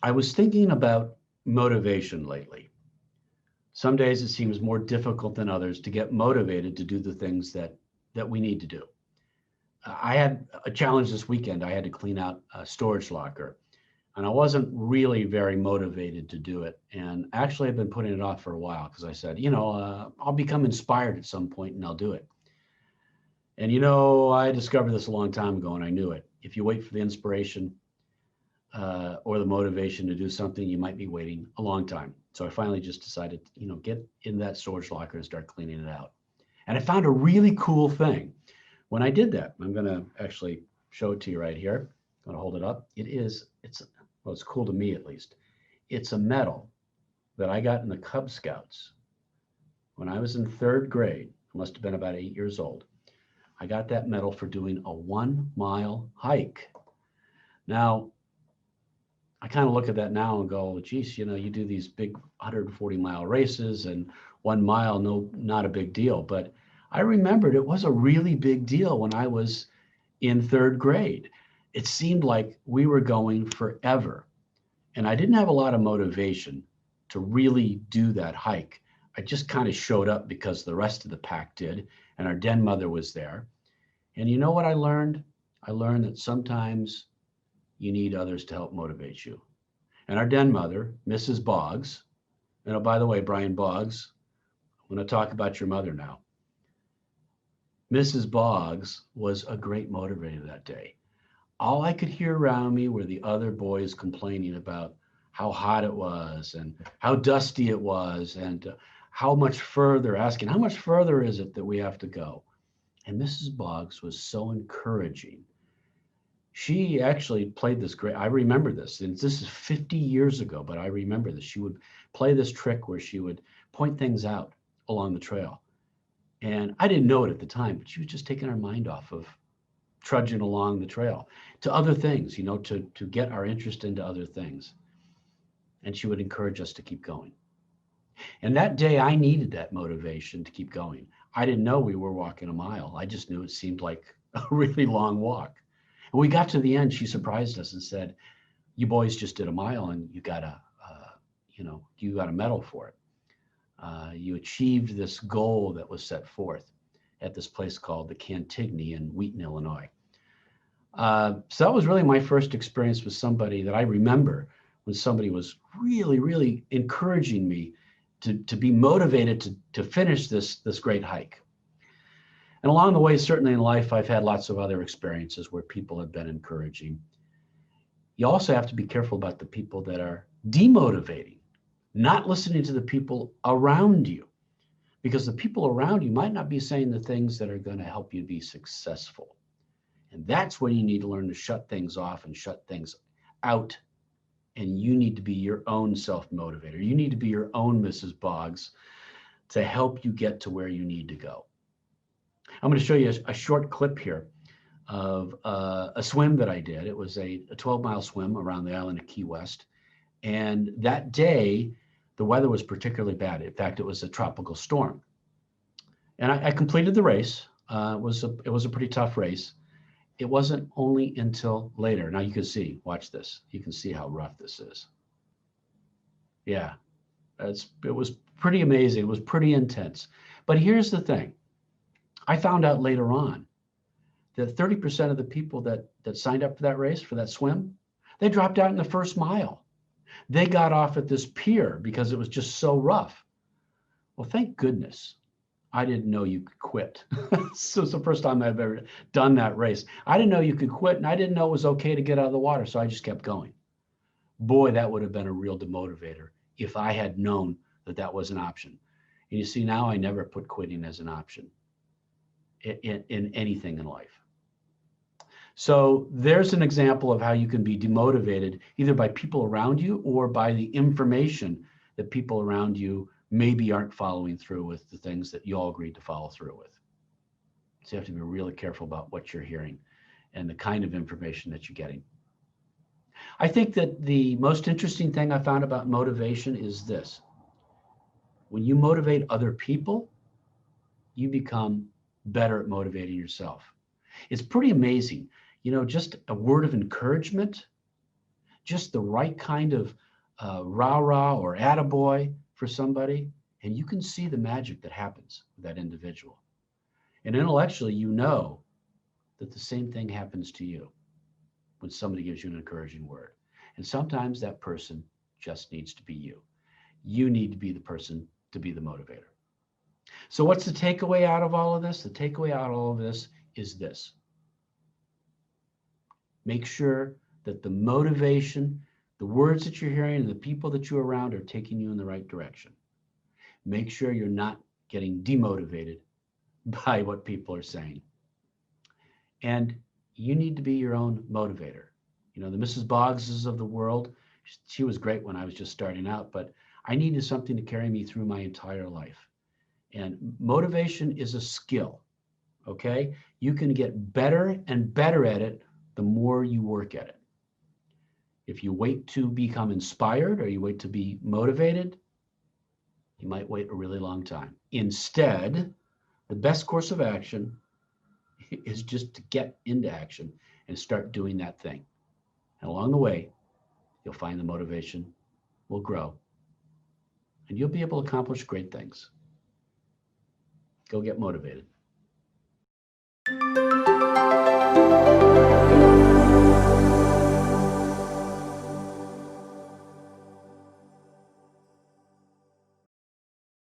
I was thinking about motivation lately. Some days it seems more difficult than others to get motivated to do the things that we need to do. I had a challenge this weekend. I had to clean out a storage locker, and I wasn't really very motivated to do it. And actually, I've been putting it off for a while because I said, I'll become inspired at some point and I'll do it. And I discovered this a long time ago, and I knew it. If you wait for the inspiration or the motivation to do something, you might be waiting a long time. So I finally just decided, get in that storage locker and start cleaning it out. And I found a really cool thing when I did that. I'm going to actually show it to you right here. I'm going to hold it up. Well, it's cool to me at least. It's a medal that I got in the Cub Scouts when I was in third grade. I must have been about 8 years old. I got that medal for doing a 1 mile hike. Now, I kind of look at that now and go, geez, you do these big 140-mile races and 1 mile, no, not a big deal. But I remembered it was a really big deal when I was in third grade. It seemed like we were going forever. And I didn't have a lot of motivation to really do that hike. I just kind of showed up because the rest of the pack did, and our den mother was there. And you know what I learned? I learned that sometimes you need others to help motivate you. And our den mother, Mrs. Boggs, and oh, by the way, Brian Boggs, I'm going to talk about your mother now. Mrs. Boggs was a great motivator that day. All I could hear around me were the other boys complaining about how hot it was and how dusty it was and how much further is it that we have to go? And Mrs. Boggs was so encouraging. She actually played this great, I remember this, and this is 50 years ago, but I remember this. She would play this trick where she would point things out along the trail. And I didn't know it at the time, but she was just taking our mind off of trudging along the trail to other things, to get our interest into other things. And she would encourage us to keep going. And that day I needed that motivation to keep going. I didn't know we were walking a mile. I just knew it seemed like a really long walk. When we got to the end, she surprised us and said, "You boys just did a mile, and you got a medal for it. You achieved this goal that was set forth at this place called the Cantigny in Wheaton, Illinois." So that was really my first experience with somebody that I remember when somebody was really, really encouraging me to be motivated to finish this great hike. And along the way, certainly in life, I've had lots of other experiences where people have been encouraging. You also have to be careful about the people that are demotivating, not listening to the people around you, because the people around you might not be saying the things that are going to help you be successful. And that's when you need to learn to shut things off and shut things out. And you need to be your own self-motivator. You need to be your own Mrs. Boggs to help you get to where you need to go. I'm going to show you a short clip here of a swim that I did. It was a 12-mile swim around the island of Key West. And that day, the weather was particularly bad. In fact, it was a tropical storm. And I completed the race. It was a pretty tough race. It wasn't only until later. Now you can see, watch this. You can see how rough this is. Yeah, it was pretty amazing. It was pretty intense. But here's the thing. I found out later on that 30% of the people that signed up for that race, for that swim, they dropped out in the first mile. They got off at this pier because it was just so rough. Well, thank goodness I didn't know you could quit. So it's the first time I've ever done that race. I didn't know you could quit, and I didn't know it was okay to get out of the water, so I just kept going. Boy, that would have been a real demotivator if I had known that that was an option. And you see, now I never put quitting as an option in anything in life. So there's an example of how you can be demotivated either by people around you or by the information that people around you maybe aren't following through with the things that you all agreed to follow through with. So you have to be really careful about what you're hearing and the kind of information that you're getting. I think that the most interesting thing I found about motivation is this. When you motivate other people, you become better at motivating yourself. It's pretty amazing. Just a word of encouragement just the right kind of rah-rah or attaboy for somebody, and you can see the magic that happens with that individual. And intellectually, you know that the same thing happens to you when somebody gives you an encouraging word. And sometimes that person just needs to be you. You need to be the person to be the motivator. So what's the takeaway out of all of this? The takeaway out of all of this is this. Make sure that the motivation, the words that you're hearing, and the people that you're around are taking you in the right direction. Make sure you're not getting demotivated by what people are saying. And you need to be your own motivator. You know, the Mrs. Boggses of the world, she was great when I was just starting out, but I needed something to carry me through my entire life. And motivation is a skill, okay? You can get better and better at it the more you work at it. If you wait to become inspired or you wait to be motivated, you might wait a really long time. Instead, the best course of action is just to get into action and start doing that thing. And along the way, you'll find the motivation will grow and you'll be able to accomplish great things. Go get motivated.